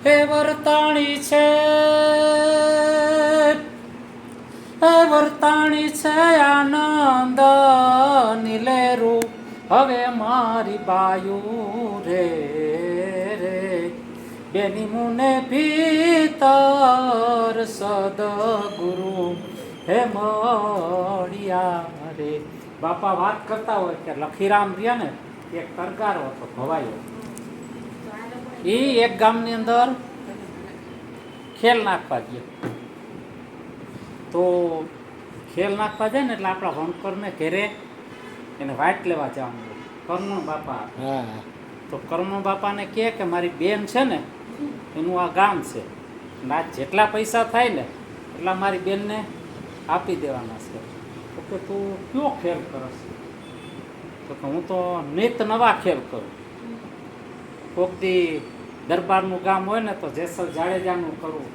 હે વર્તાણી છે, હે વર્તાણી છે આનંદ નીલેરું, હવે મારી બાયુ રે રે, બેની મુને ભીતર સદગુરુ હે મળ્યા રે. બાપા વાત કરતા હોય કે લખીરામ રહ્યા ને એક કરગારો હતો ભવાયો, એ એક ગામની અંદર ખેલ નાખવા ગયો. તો ખેલ નાખવા જાય ને એટલે આપણા વણકરને ઘેરે એને વાટ લેવા જવાનું હોય. કરમણ બાપા, તો કરમણ બાપાને કહે કે મારી બેન છે ને એનું આ ગામ છે, આ જેટલા પૈસા થાય ને એટલા મારી બેનને આપી દેવાના છે. તો કે તું કયો ખેલ કરશ? તો કે હું તો નિત નવા ખેલ કરું. કોક દી દરબારનું ગામ હોય ને તો જેસલ જાડેજાનું કરું,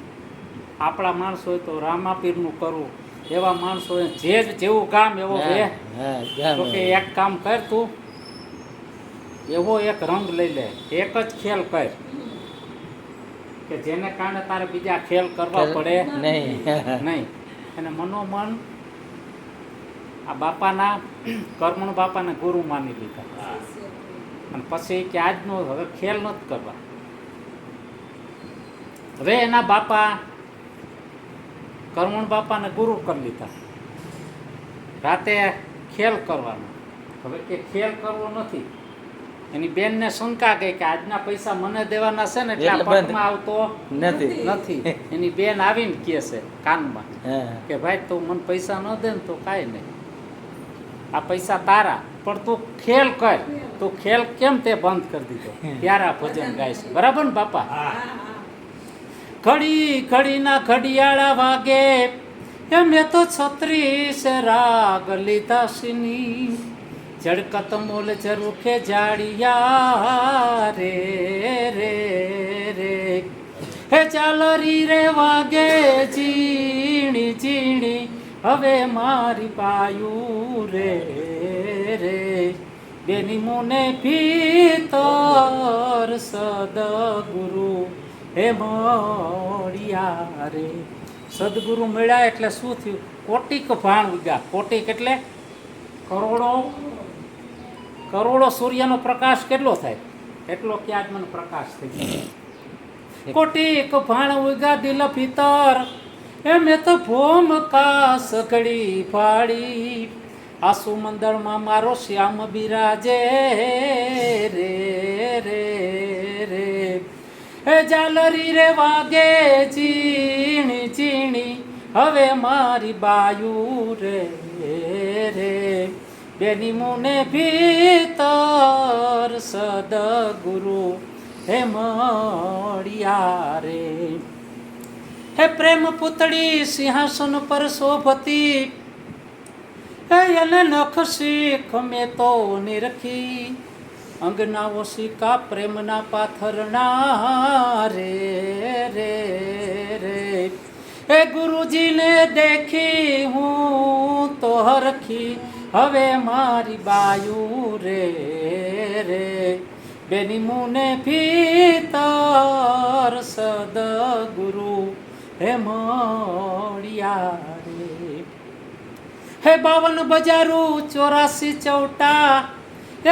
આપણા માણસો હોય તો રામાપીરનું કરું, એવા માણસો જે જેવું ગામ એવો બે. તો કે એક કામ કર, તું એવો એક રંગ લઈ લે, એક જ ખેલ કર કે જેને કારણે તારે બીજા ખેલ કરવા પડે નહીં. અને મનોમન આ બાપાના કરમણ બાપાને ગુરુ માની લીધા. અને પછી કે આજનો હવે ખેલ નથી કરવા. હવે એના બાપા કરમણ બાપાને ગુરુ કરી લીધા. રાતે ખેલ કરવાનો. હવે કે ખેલ કરવો નથી. એની બેનને શંકા ગઈ કે આજના પૈસા મને દેવાના છે ને એટલે પગમાં આવતો નથી. એની બેન આવીને કહે છે કાનમાં કે ભાઈ તું મને પૈસા ન દે ને તો કાંઈ નહીં, આ પૈસા તારા, પણ તું ખેલ કર. તું ખેલ કેમ તે બંધ કરી દીધો? પ્યારા ભજન ગાય છે, બરાબર ને બાપા? ઘડી ઘડીના ઘડિયાળા વાગે મેં તો 36 રાગ લીધા સિની, જડકત મોલ ઝરૂખે જાડિયા રે રે રે, હે ચાલરી રે વાગે ઝીણી ઝીણી, હવે મારી પાયું રે રે, બેની મુને ભીતર સદગુરુ હે મળ્યા રે. સદગુરુ મળ્યા એટલે શું થયું? કોટિક ભાણ ઉગ્યા. કોટિક એટલે કરોડો. કરોડો સૂર્યનો પ્રકાશ કેટલો થાય એટલો ક્યાં મને પ્રકાશ થઈ ગયો. કોટિક ભાણ ઉગ્યા દિલ ભીતર, મેં તો ભૂમકા સઘડી ફાડી, આસુ મંદળમાં મારો શ્યામ બિરાજે રે રે રે, હે જાલરી રે વાગે ઝીણી ઝીણી, હવે મારી બાયુ રે રે, બેની મુને ભીતર સદગુરુ હે મળ્યા રે. હે પ્રેમ પુતળી સિંહાસન પર શોભતી, એને નખ શીખ મેં તો નિરખી, અંગના ઓશિકા પ્રેમના પાથરણા રે રે રે, હે ગુરુજીને દેખી હું તો હરખી, હવે મારી બાયુ રે રે, બેની મુને ભીતર સદગુરુ હે મળ્યા રે. હે 52 બજારું 84 ચૌટા,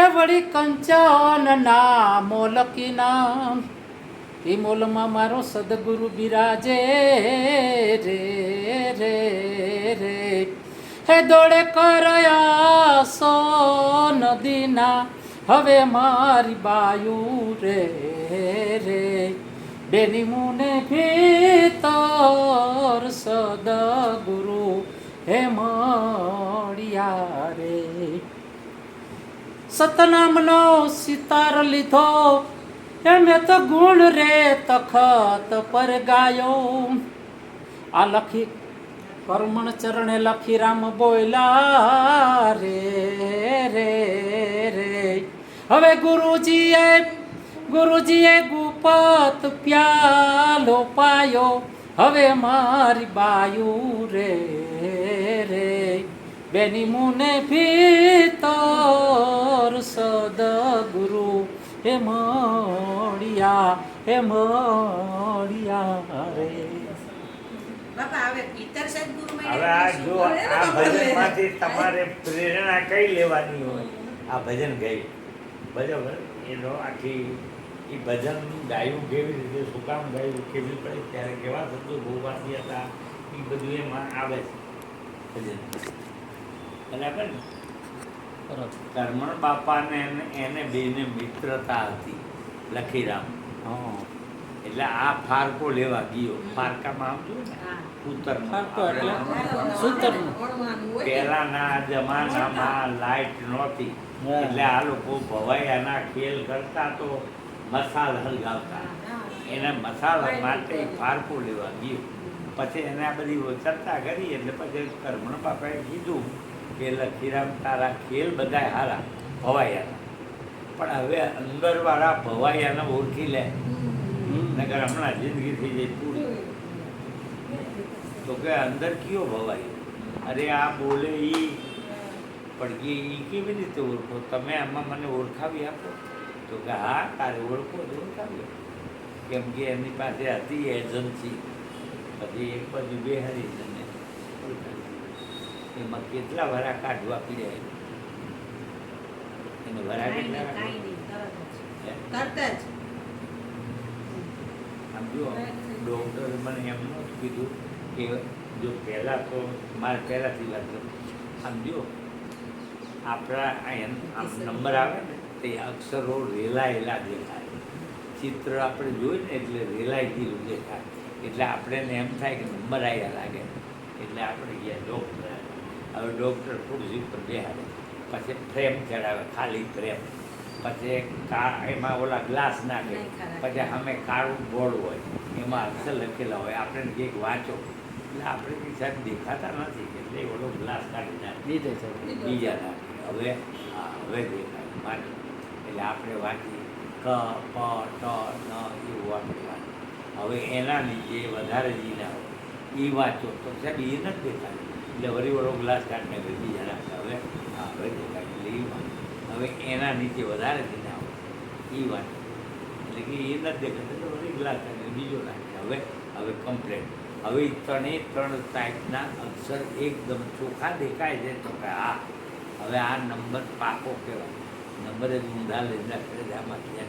એ વળી કંચન ના મોલકી નામ, એ મોલમાં મારો સદગુરુ બિરાજે રે રે રે, હે દોડે કરયા સો નદીના, હવે મારી બાયુ રે રે, બેની મુને ભીતર સદગુરુ હે મળ્યા રે. સતનામનો સિતાર લીધો, મેં તો ગુણ રે તખત પર ગાયો, આ લખી કરમણ ચરણે લખી રામ બોલ્યા રે રે રે, હવે ગુરુજીએ ગુપત પ્યાલો પાયો, હવે મારી બાયુ રે રે, બેની મુને ભીતર સદગુરુ હે મળિયા હે મળિયા રે. બાપા હવે પિતર સદગુરુ હવે આ જો આ ભજનમાંથી તમારે પ્રેરણા કઈ લેવાની હોય, આ ભજન ગાયું બરાબર, એનો આખી એ ભજન ગાયું કેવી રીતે, શું કામ ગાયું, કેવી પડે, ત્યારે કેવા શબ્દો ભોગવાથી હતા, એ બધું એમાં આવે છે ભજન. બરાબર ને? બરાબર. કરમણ બાપાને એને બેને મિત્રતા હતી, લખીરામ. હા એટલે આ ફારકો લેવા ગયો. ફારકામાં આમ જોયું ને, ફારકો એટલે ઉત્તરમાં સૂતરનું. પહેલાના જમાનામાં લાઈટ નહોતી, હા. એટલે આ લોકો ભવાઈયાના ખેલ કરતા તો મસાલ હલગાવતા. એને મસાલ માટે ફારકો લેવા ગયો. પછી એને આ બધી ચર્ચા કરી એટલે પછી કરમણ બાપાએ કીધું કે લખીરામ તારા ખેલ બધાય હારા ભવાઈયાના, પણ હવે અંદરવાળા ભવાઈયાને ઓળખી લે, નગર હમણાં જિંદગી થઈ જાય પૂરી. તો કે અંદર કયો ભવાઈ, અરે આ બોલે ઈ પડકી ઈ કેવી રીતે ઓળખો તમે, આમાં મને ઓળખાવી આપો. તો કે હા તારે ઓળખો તો ઓળખાવી આપો. કેમ કે એમની પાસે હતી એજન્સી, પછી એક બાજુ બેહારી અને ઓળખાવી. એમાં કેટલા વરા કાઢવા પીડ્યા એને વરા કેટલા કાઢવા? તરત જ આમ જો ડૉક્ટરે મને એમ નહોતું કીધું કે જો પહેલાં તો મારે પહેલાંથી વાત કરું. આમ જો આપણા આમ નંબર આવે ને તે અક્ષરો રેલાયેલા દેખાય, ચિત્ર આપણે જોઈએ ને એટલે રેલાઈ ગયેલું દેખાય, એટલે આપણે એમ થાય કે નંબર આવ્યા લાગે, એટલે આપણે ગયા ડૉક્ટર. હવે ડૉક્ટર ખુરશી પર બેહાડે, પછી ફ્રેમ ચડાવે, ખાલી ફ્રેમ, પછી એમાં ઓલા ગ્લાસ નાખે, પછી સામે કાળું બોર્ડ હોય, એમાં અક્ષર લખેલા હોય, આપણે કંઈક વાંચો, એટલે આપણે કંઈક સાહેબ દેખાતા નથી, એટલે ઓલો ગ્લાસ કાઢી નાખે, બીજા નાખે, હવે હા હવે દેખાય વાંચો, એટલે આપણે વાંચીએ ક પ ટ ન એવું વાંચવાનું. હવે એના નીચે વધારે જી ના હોય એ વાંચો તો સાહેબ એ નથી દેખાય, એટલે વળી ઓલો ગ્લાસ કાઢી નાખે, બીજા નાખે, હવે હા હવે દેખાય, એટલે એ વાંચો. હવે એના નીચે વધારે જી ના હોય એ વાંચો, એટલે કે એ નથી દેખાતું, એટલે વળી ગ્લાસ કાઢી બીજો નાખે. હવે કમ્પ્લેટ. હવે ત્રણે ત્રણ ટાઈપના અક્ષર એકદમ ચોખ્ખા દેખાય છે, તો કે હા હવે આ નંબર પાકો કહેવાય. નંબર જ ઊંધા લઈ નાખે આમાંથી.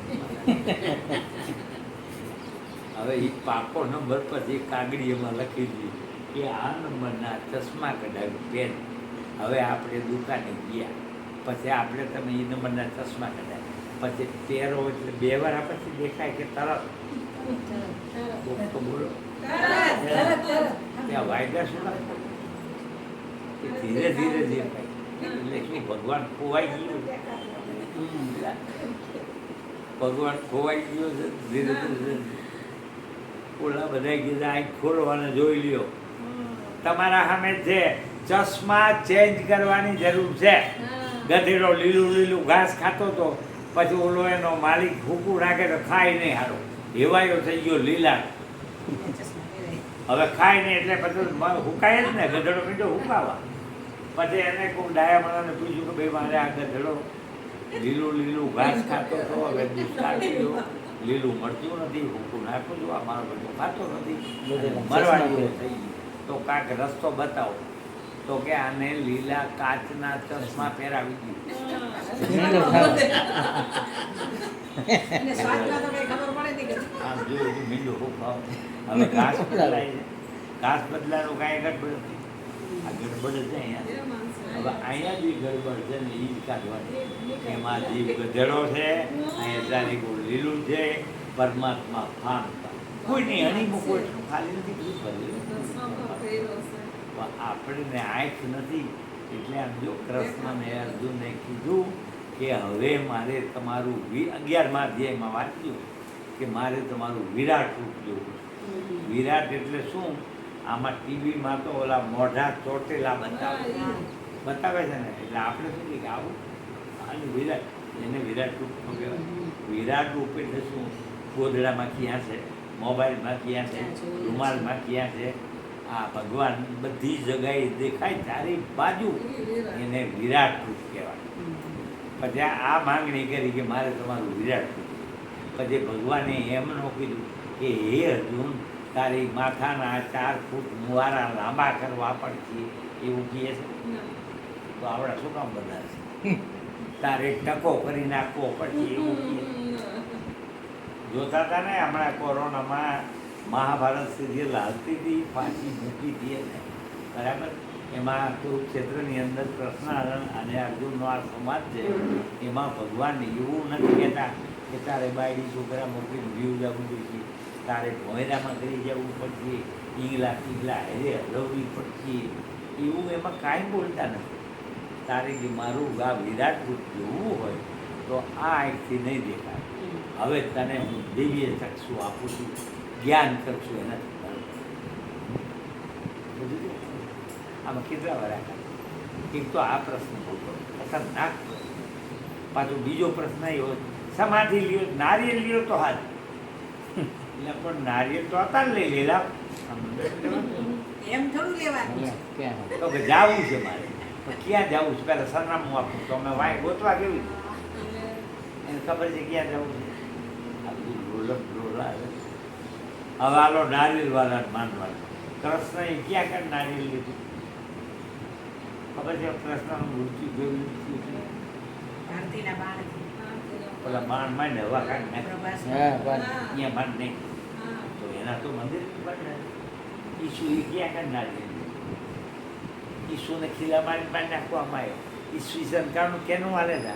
હવે એ પાકો નંબર પછી કાગળી એમાં લખી દીધી કે આ નંબરના ચશ્મા કઢાવ્યું પેન. હવે આપણે દુકાને ગયા, પછી આપણે તમે એ નંબરના ચશ્મા કઢાવ્યા, પછી પહેરો એટલે 2 વાર પછી દેખાય કે તરત તો બોલો ત્યાં વાયદા શું લાગે કે ધીરે ધીરે દેખાય, એટલે શું ભગવાન ખોવાઈ ગયું, ભગવાન ખોવાઈ ગયો છે ધીરે ધીરે. ઓલા બધા કીધા આંખ ખોલવાને જોઈ લ્યો, તમારા સામે છે ચશ્મા ચેન્જ કરવાની જરૂર છે. ગધેડો લીલું લીલું ઘાસ ખાતો હતો, પછી ઓલો એનો માલિક ભૂકું રાખે તો ખાય નહીં, હારો હેવાયો થઈ ગયો લીલા, હવે ખાય નહીં એટલે પછી હુકાય જ ને, ગધેડો કીધો હુકાવા. પછી એને કોઈ ડાયાવાળાને પૂછ્યું કે ભાઈ મારે આ ગધેડો લીલું લીલું ઘાસ ખાતો હતો, હવે દુષ્કાળ ગયો, લીલું મળતું નથી, ભૂકું નાખું છું, આ મારો બધું ખાતો નથી, મરવા જેવું થઈ ગયું, તો કાંઈક રસ્તો બતાવો. તો કે આને લીલા કાચના ચશ્મા પહેરાવી દીધું. આમ જોયું મીંડું હુકાવ. હવે ઘાસ બદલાય છે, ઘાસ બદલાનું કાંઈ ગડબડ નથી, આ ગડબડ જ અહીંયા. હવે અહીંયા જે ગડબડ છે ને એ જ કાઢવાની. એમાં જીવ ગધેડો છે, અહીંયા ચારી લીલું છે, પરમાત્મા ફાન કોઈ નહીં, હણીમાં કોઈ ખાલી નથી, બધું ભરેલું. આપણને આંખ નથી, એટલે આમ જો કૃષ્ણને અર્જુનને કીધું કે હવે મારે તમારું 11મા અધ્યાયમાં વાંચ્યું કે મારે તમારું વિરાટ રૂપ જોવું. વિરાટ એટલે શું? આમાં ટીવીમાં તો ઓલા મોઢા ચોટેલા બતાવે છે ને, એટલે આપણે શું કે આવું અને વિરાટ, એને વિરાટ રૂપ કહેવાય. વિરાટ રૂપ એટલે શું? ગોદડામાં ક્યાં છે, મોબાઈલમાં ક્યાં છે, રૂમાલમાં ક્યાં છે, આ ભગવાન બધી જગ્યાએ દેખાય ચારે બાજુ, એને વિરાટ રૂપ કહેવાય. પછી આ માંગણી કરી કે મારે તમારું વિરાટ કરવું. પછી ભગવાને એમ ન કીધું કે હે અર્જુન તારી માથાના 4 ફૂટ મુવારા લાંબા કરવા પડશે એવું કહે છે. તો આપણે શું કામ બધા છે તારે ટકો કરી નાખવો પડશે એવું કહે છે. જોતા હતા ને હમણાં કોરોનામાં મહાભારત સિરિયલ હાલતી હતી, પાછી મૂકી હતી એને, બરાબર. એમાં કુરુક્ષેત્રની અંદર કૃષ્ણ અને અર્જુનનો આ સંવાદ છે. એમાં ભગવાન એવું નથી કહેતા કે તારે બાયડી છોકરા મોકલીને જીવ જવું જોઈએ, તારે ભોયરામાં કરી જવું પડશે, ઈંગલા ટીંગલા હેરે હલવવી પડશે, એવું એમાં કાંઈ બોલતા નથી. તારે કે મારું ગા વિરાટ રૂપ જોવું હોય તો આ આંખથી નહીં દેખાય. હવે તને હું દિવ્ય ચક્ષુ આપું છું, જ્ઞાન ચક્ષુ એનાથી બધું. આમાં કેટલા વરાકા? એક તો આ પ્રશ્ન બહુ ખતરનાક પ્રશ્ન. પાછો બીજો પ્રશ્ન એવો સમાધિ લ્યો, નારિયેળ લ્યો તો હાથ. એટલે પણ નારિયેળ તો હતા લઈ લેલા, એમ થોડું લેવાનું છે. તો કે જાવું છે મારે, તો ક્યાં જવું છે? પહેલાં સરનામું આપું તો અમે વાય ગોતવા કેવી એને ખબર છે ક્યાં જવું છે. આ બધું રોલા હવે હાલો નારિયેળ વાળા માનવાનું. કૃષ્ણએ ક્યાં ક્યાં નારિયેળ લીધું ખબર છે? કૃષ્ણનું મૃત્યુ કેવું થયું છે? ભારતીના બાણથી. પેલા બાણ માંડે હવા કાઢી નાખે, પ્રભાસ. અહીંયા બાણ નહીં તો એના તો મંદિર બને. ઈસુ એ ક્યાં ક્યાં નારિયેળ લીધું? ઈસુને ખીલા મારી મારી નાખવામાં આવ્યો. ઈસવીસન કાળનું કેનું હાલે છે?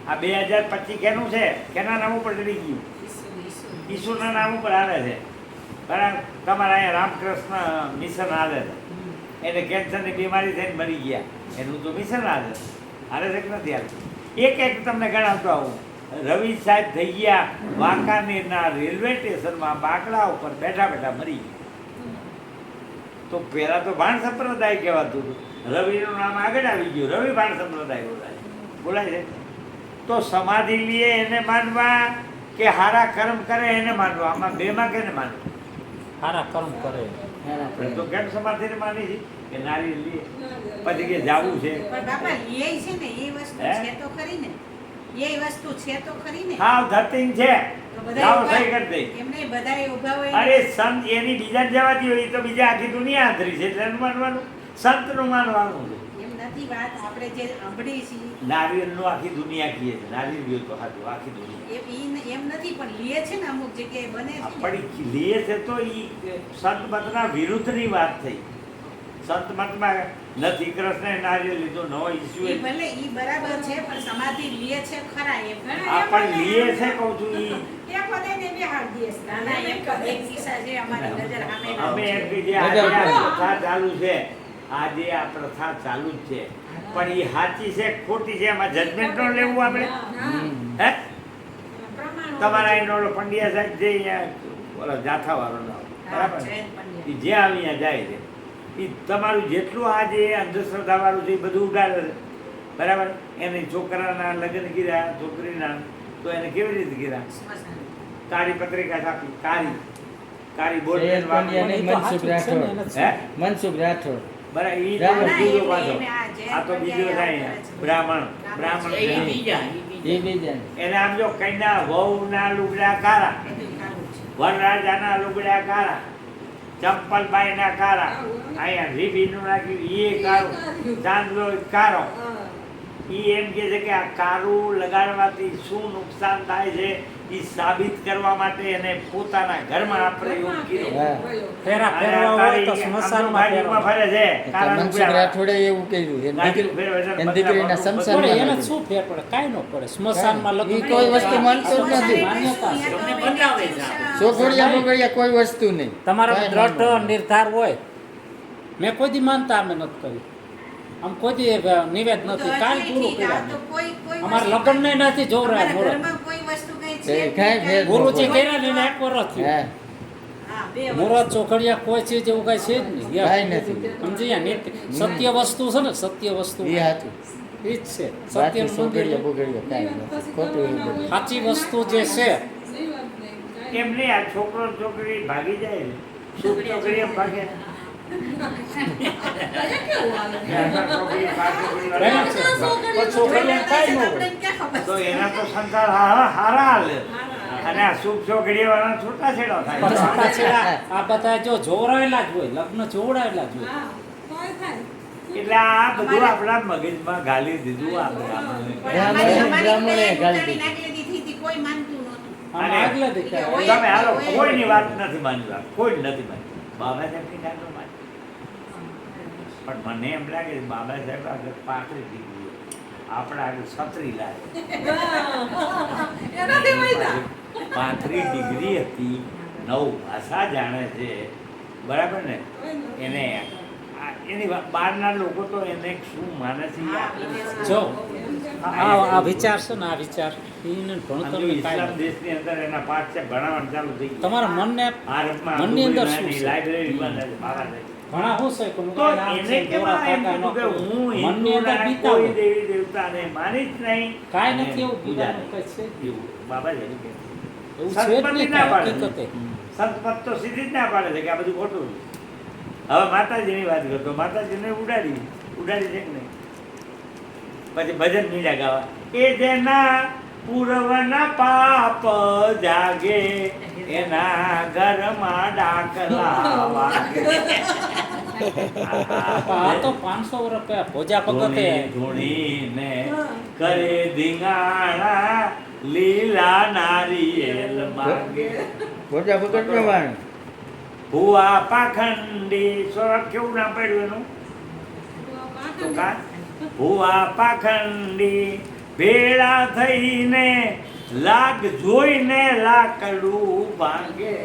આ 2025 કેનું છે? કેના નામ ઉપર ચડી ગયું? ઈસુના નામ ઉપર હાલે છે, બરાબર. તમારા અહીંયા રામકૃષ્ણ મિશન હાલે છે, એને કેન્સરની બીમારી થઈને મરી ગયા, એનું તો મિશન હાલે છે કે નથી હાલતું? એક તમને ગણાવતો આવું. રવિ સાહેબ થઈ ગયા વાંકાનેરના રેલવે સ્ટેશનમાં બાકડા ઉપર બેઠા બેઠા મરી ગયા. તો પહેલાં તો ભાણ સંપ્રદાય કહેવાતું હતું, રવિનું નામ આગળ આવી ગયું, રવિ ભાણ સંપ્રદાય બોલાય છે. તો સમાધિ લઈએ એને માનવા કે હારા કર્મ કરે એને માનવા? આમાં બેમાં કેને માનવા? સારા કર્મ કરે. તો કેમ સમાધિને માની છે કે નારી લઈએ પછી કે જાવું છે? પણ બાપા એ છે ને, એ વસ્તુ છે તો ખરી ને, એ વસ્તુ છે તો ખરી ને. હા ધરતી છે, તો જાઓ બધા સહી કરી દે. એમને બધાએ ઊભા હોય. અરે સંત એની બીજા જવાતી હોય તો બીજા આખી દુનિયા આંતરી છે એટલે એનું માનવાનું, સંતનું માનવાનું છે. એમ નથી વાત, આપણે જે સાંભળી છીએ નારિયેળનું આખી દુનિયા કહે છે, નારિયેળ લ્યો તો સાચું આખી દુનિયા. એમ નથી, પણ લે છે ને અમુક જગ્યાએ બને છે ને. પણ લે છે તો એ સંત મતના વિરુદ્ધની વાત થઈ. સંત મતમાં નથી કૃષ્ણએ નારિયેળ લીધો, ન ઈસુએ. ઈ ભલે ઈ બરાબર છે, પણ સમાધિ લે છે ખરા એમ. આ પણ લે છે કહું છું ઈ. ના, ના, એક કિસ્સા છે અમારી નજર સામે. અમે એમ કહીએ આજે આ પ્રથા ચાલુ છે, આજે આ પ્રથા ચાલુ જ છે, પણ એ સાચી છે ખોટી છે એમાં જજમેન્ટ ન લેવું આપણે? હે તમારા એનો ઓલો પંડ્યા સાહેબ જે અહીંયા ઓલો જાથાવાળો નામ બરાબર ને? એ જ્યાં આવી ત્યાં જાય છે, એ તમારું જેટલું આ જે અંધશ્રદ્ધાવાળું છે એ બધું ઉડાડે છે, બરાબર. એને છોકરાના લગ્ન કર્યા, છોકરીના, તો એને કેવી રીતે કર્યા? તારી પત્રિકા છાપી, કારી બોલ મનસુખ રાઠોડ બરાબર. ઈ ના, તો ના, બીજો એ પાછો. એને આ તો બીજો થાય બ્રાહ્મણ એ બીજા એને આમ જો કઈના વહુના લુગડા કાળા, વરરાજાના લુગડા કાળા, ચંપલબાઈના કાળા, અહીંયા રીબીનું નાખ્યું એ કાળું, ચાંદલો કાળો. એ એમ કહે છે કે આ કાળું લગાડવાથી શું નુકસાન થાય છે એ સાબિત કરવા માટે એને પોતાના ઘરમાં આપણે એવું કીધું. ફેરા ફેરવા હોય તો સ્મશાનમાં બાજુમાં ફરે છે કાળા મનસુખ લુગડા. રાઠોડે એવું કર્યું એની દીકરીના પડે સંસારમાં એને શું ફેર પડે? કાંઈ ન પડે. સ્મશાનમાં ઈ લગ્ન કોઈ વસ્તુ માનતો જ નથી. માન્યતા છે. ચોઘડિયા બોઘડિયા કોઈ વસ્તુ નહીં. તમારો કાંઈ દ્રઢ ના નિર્ધાર હોય. મેં કોઈ દી માનતા અમે નથી કરી, આમ કોઈ દી નિવેદ નથી, કાલ પૂરું કર્યા. અમારે લગ્ન ને નથી જોવરાય મોડો. કાંઈ ફેર ન ગુરુજી પડે. કર્યા ને એને એક વર્ષ થયું. હા મુહૂર્ત ચોખડિયા કોઈ ચીજ એવું કઈ છે જ નહીં. કાંઈ નથી. સમજી ગયા? નીતિ સત્ય વસ્તુ છે ને, સત્ય વસ્તુ એ હાચું. એ જ છે. બાકી સત્ય ચોઘડિયા બોઘડિયા કાંઈ નથી. ખોટું એવું બધું. સાચી વસ્તુ જે છે એમ નહીં, આ છોકરો છોકરી ભાગી જાય ને, છોકરી એમ ભાગે છોકરી, પાંચ છોકરી બરાબર વાળા. છે. પણ છોકરીઓને કાંઈ ન હોય. આપણે ક્યાં ખબર તો એના તો સંસાર હારા હાલે અને આ શુભ છોકરીઓ વાળા છૂટાછેડા પણ થાય છૂટાછેડા આ બધા જો જોવરાયેલા જ હોય, લગ્ન જોવડાયેલા જ હોય. એટલે આ બધું આપણા મગજમાં ગાલી દીધું આપણે આપણને. બ્રાહ્મણે ગાળી દીધી. નાગલેથી થઈ હતી, કોઈ માનતું નહોતું. આમ અને આગલા દેખાય. હોય. તમે હાલો કોઈની વાત નથી માનવી, કોઈ નથી માનવી. બાબા સાહેબની વાત ન માનવી. પણ મને એમ લાગે છે બાબા સાહેબ આગળ 35 ડિગ્રી આપણા આગળ 36 લાગે. 35 ડિગ્રી હતી, 9 ભાષા જાણે છે, બરાબર ને? એને એની બહારના લોકો તો એને શું માને છે એ આપણે જો આ વિચાર છે ને, આ વિચાર એને ભણતર સમજો, ઇસ્લામ દેશની અંદર એના પાઠ છે, ભણાવવાનું ચાલુ થઈ ગયું. તમારા મનને ભારતમાં મનની અંદર શું નાની છે? લાઇબ્રેરીમાં બાબા સાહેબ. ઘણા શું છે કે તો એને કેવા એમ કીધું કે હું મનની અંદર હિન્દુના બીતા કોઈ હોય. દેવી દેવતાને માની જ નહીં. કાંઈ અને નથી એવું પૂજા બીજાનું નહીં. કંઈ છે એવું બાબા જ એવું કહે. એવું છે જ સંતપતિ નહીં ના કાંઈ પાડે. હકીકતે. સંતપત તો સીધી જ ના પાડે છે કે આ બધું ખોટું છે. હવે માતાજીની વાત કરતો, માતાજીને ઉડાડી છે કે નહીં? પછી ભજન મીડા ગાવા, એ જેના પૂર્વના પાપ જાગે એના ઘરમાં ડાકલા વાગે. આ તો 500 વર્ષ પહેલા ભોજા ભગતે ધૂણીને કરે ધીંગાણા લીલા નારિયેલ માગે. ભોજા ભગત ને વાણ. ભુવા પાખંડી સ્વર કેવું નામ પડ્યું એનું? તો કા ભુવા પાખંડી ભેળા થઈને લાગ જોઈને લાકડું ભાંગે.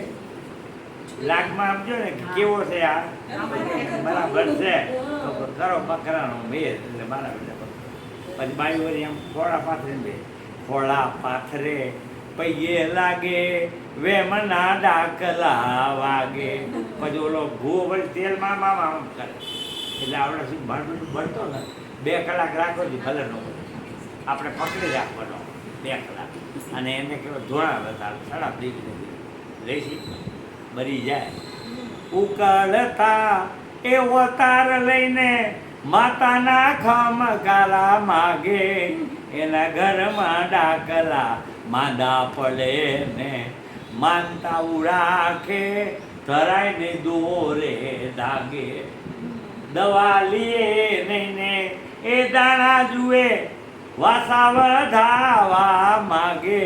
લાગમાં આપજો ને કે કેવો છે આ, બરાબર છે તો કરો બકરાનો મેળ એટલે બરાબર છે. પછી બાયું વળી આમ ખોળા પાથરે બે ખોળા પાથરે પૈયે લાગે વેમના ડાકલા વાગે. પછી ઓલો ભૂવો વળી તેલમાં આમ કરે એટલે આપણે શું ભાંડું ભરતો ને 2 કલાક રાખો છો ભલે નો આપણે પકડી રાખવાનો 2 કલાક અને એને કેવો ધોળા બધા સડા દીકરી લેશી મરી જાય. ઉકળતા એ અવતાર લઈને માતાના ખમકારા માગે એના ઘરમાં ડાકલા માંદા પડે ને માનતા ઉડાખે ધરાઈને દોરે દાગે. દવા લીએ નહીં ને એ દાણા જુએ વાસા વધાવા માગે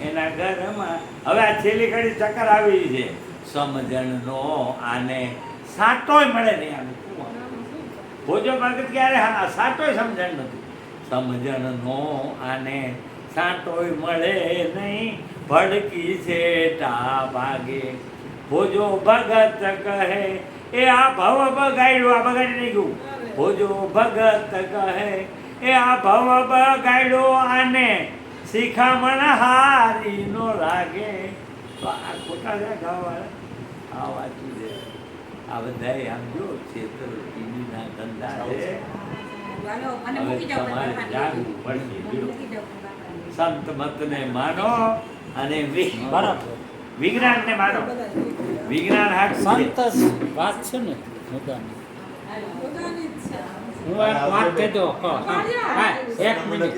એના ઘરમાં. હવે આ છેલ્લી ઘડી ચક્કર આવી છે સમજણનો આને સાટોય મળે નહીં. આને ભોજો ભગત ક્યારે હા સાટોય સમજણ નથી. સમજણનો આને સાટોય મળે નહીં ભડકી છે ટા ભાગે. ભોજો ભગત કહે એ આ ભવ બગાડ્યો, આ બગાડી નહીં ગયું. ભોજો ભગત કહે એ આ ભવ બગાડ્યો આને શિખામણ હારી નો લાગે. તો આ ખોટા છે ગાવાળા આ વાંચું છે. આ બધા આમ જો ક્ષેત્ર ટીવીના ધંધા છે. મને હવે મૂકી જાઓ, તમારે મને જાગવું પડશે. જો મૂકી જાઓ, બાપા. સંત મતને માનો અને બરાબર. વિજ્ઞાનને માનો. વિજ્ઞાન હાચું છે. સંત જ વાત છે ને મુદ્દાની. હું એક વાત કહી દઉં. હા, 1 મિનિટ.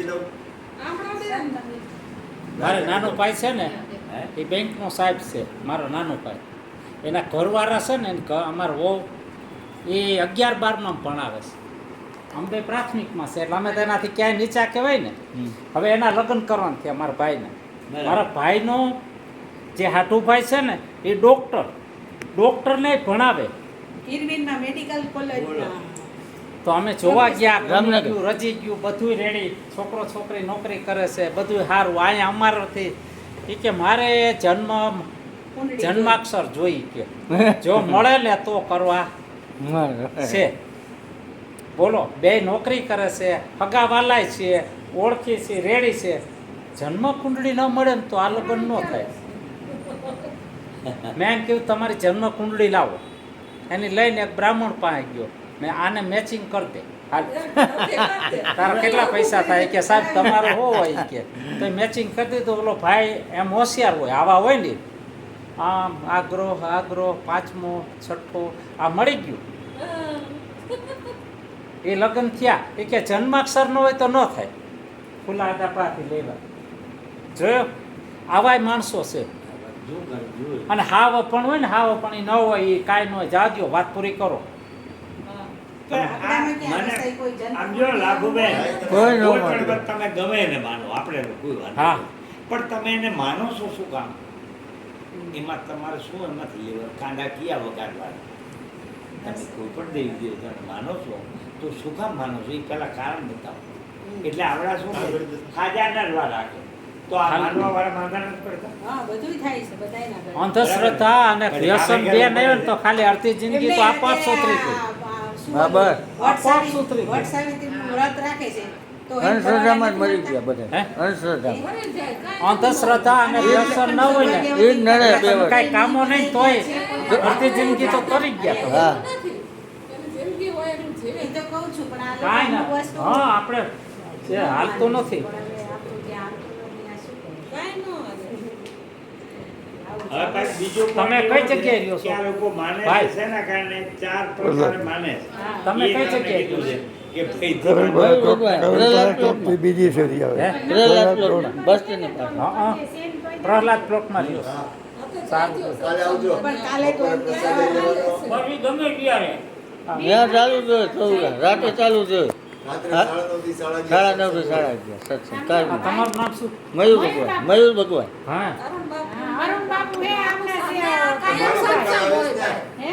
મારે નાનો ભાઈ છે ને હે? એ બેંકનો સાહેબ છે, મારો નાનો ભાઈ. એના ઘરવાળા છે ને અમારો વહુ એ 11-12માં ભણાવે છે. અમે પ્રાથમિકમાં છે એટલે અમે તેનાથી ક્યાંય નીચા કહેવાય ને. હવે એના લગ્ન કરવાના થયા મારા ભાઈને. બરાબર. મારા ભાઈનો જે હાટુભાઈ છે ને એ ડોક્ટરને ભણાવે. ઇરવિનમાં મેડિકલ કોલેજ બોલો. તો અમે જોવા ગયા, રામનગર. ગમી ગયું, રજી ગયું, બધું રેડી. છોકરો છોકરી નોકરી કરે છે, બધું સારું. અહીંયા અમારાથી એ કે મારે જન્માક્ષર જોઈ કે જો મળે ને તો કરવા છે. બોલો, 2 નોકરી કરે છે, હગાવાલાય છે, ઓળખી છે, રેડી છે. જન્મ કુંડળી ન મળે ને તો આ લગ્ન ન થાય. મેં એમ કહ્યું તમારી જન્મ કુંડળી લાવો. એની લઈને એક બ્રાહ્મણ પાસે ગયો. મેં આને મેચિંગ કરી દે. હાલ તારા કેટલા પૈસા થાય કે સાહેબ તમારો હો હોય કે તો મેચિંગ કરી દીધું. ઓલો ભાઈ એમ હોશિયાર હોય, આવા હોય ને આમ આ ગ્રહ પાંચમો છઠ્ઠો આ મળી ગયું એ લગ્ન થયા એ કે જન્માક્ષર ન હોય તો ન થાય ખુલ્લા આડાપાથી લેવા જોયો આવાય માણસો છે જો કરજો અને હાવ પણ હોય ને હાવ પણ એ ન હોય એ કાંઈ ન હોય જાજો વાત પૂરી કરો આપણામાં ક્યાં મને વિષય કોઈ જન્મ આમ જો લાભુબેન કોઈ ન કોઈ માને. પણ તમે ગમે એને માનો આપણે કોઈ વાંધો હા. નહીં. પણ તમે એને માનો છો શું કામ એમાં તમારે શું એમાંથી લેવા કાંડા કિયા વગાડવા તમે કોઈ પણ દેવી દેવતાને માનો છો તો શું કામ માનો છો એ પહેલા કારણ બતાવો એટલે આવડા શું કરે? ખાજાના રવા રાખે તો આ માનવા વાળા માંગા નથી પડતા હા બધુંય થાય છે બધાયના ઘરે. અંધશ્રદ્ધા અને વ્યસન બે નહીં હોય ને તો ખાલી અડધી જિંદગી તો આપોઆપ સુધરી ગઈ હા, બસ. આપોઆપ સુધરી ગઈ. વટ સાવિત્રીનું વ્રત રાખે છે તો એ અંધશ્રદ્ધામાં જ મરી ભગવાનને ગયા બધા હે? અંધશ્રદ્ધામાં અંધશ્રદ્ધા અને વ્યસન ન હોય ને એ જ નડે બે વાર. કાંઈ કામો નહીં તોય અડધી જિંદગી તો કરી જ ગયા તમે. હા એ તો કહું છું પણ આ કાંઈ ના લોકોનું વસ્તુ હા આપણે જે હાલતું નથી પણ હવે આપણું જે હાલતું નથી આ શું કરે? આવું હવે પાછું બીજું તમે point કઈ એવો છે જગ્યાએ રહ્યો છો? કે આ લોકો માને ભાઈ. છે શેના કારણે ચાર પ્રકારે માને છે. તમે એ કઈ તમે જગ્યાએ કીધું રહ્યો છે કે ભાઈ ભાઈ ભગવાન, પ્રહલાદ પ્લોટમાં. બીજી શેરી આવે હે? પ્રહલાદ પ્લોટમાં, બસ સ્ટેન્ડની પાસે. હા પ્રહલાદ પ્લોટમાં રહ્યો સારું કાલે આવજો પણ કાલે તો એમ કે પછી ગમે ત્યારે ત્યાં ચાલુ છે થોડું રાતે ચાલુ છે રાત્રે હા? 9:30 થી 11:30 સાડા 9 થી 11:30 સત્સંગ કાંઈ નહીં. તમારું નામ શું મયુર ભગવાન, મયુર ભગવાન. હા અરુણ બાપુ હે આપણે અમારે પણ આવે છે ને. હે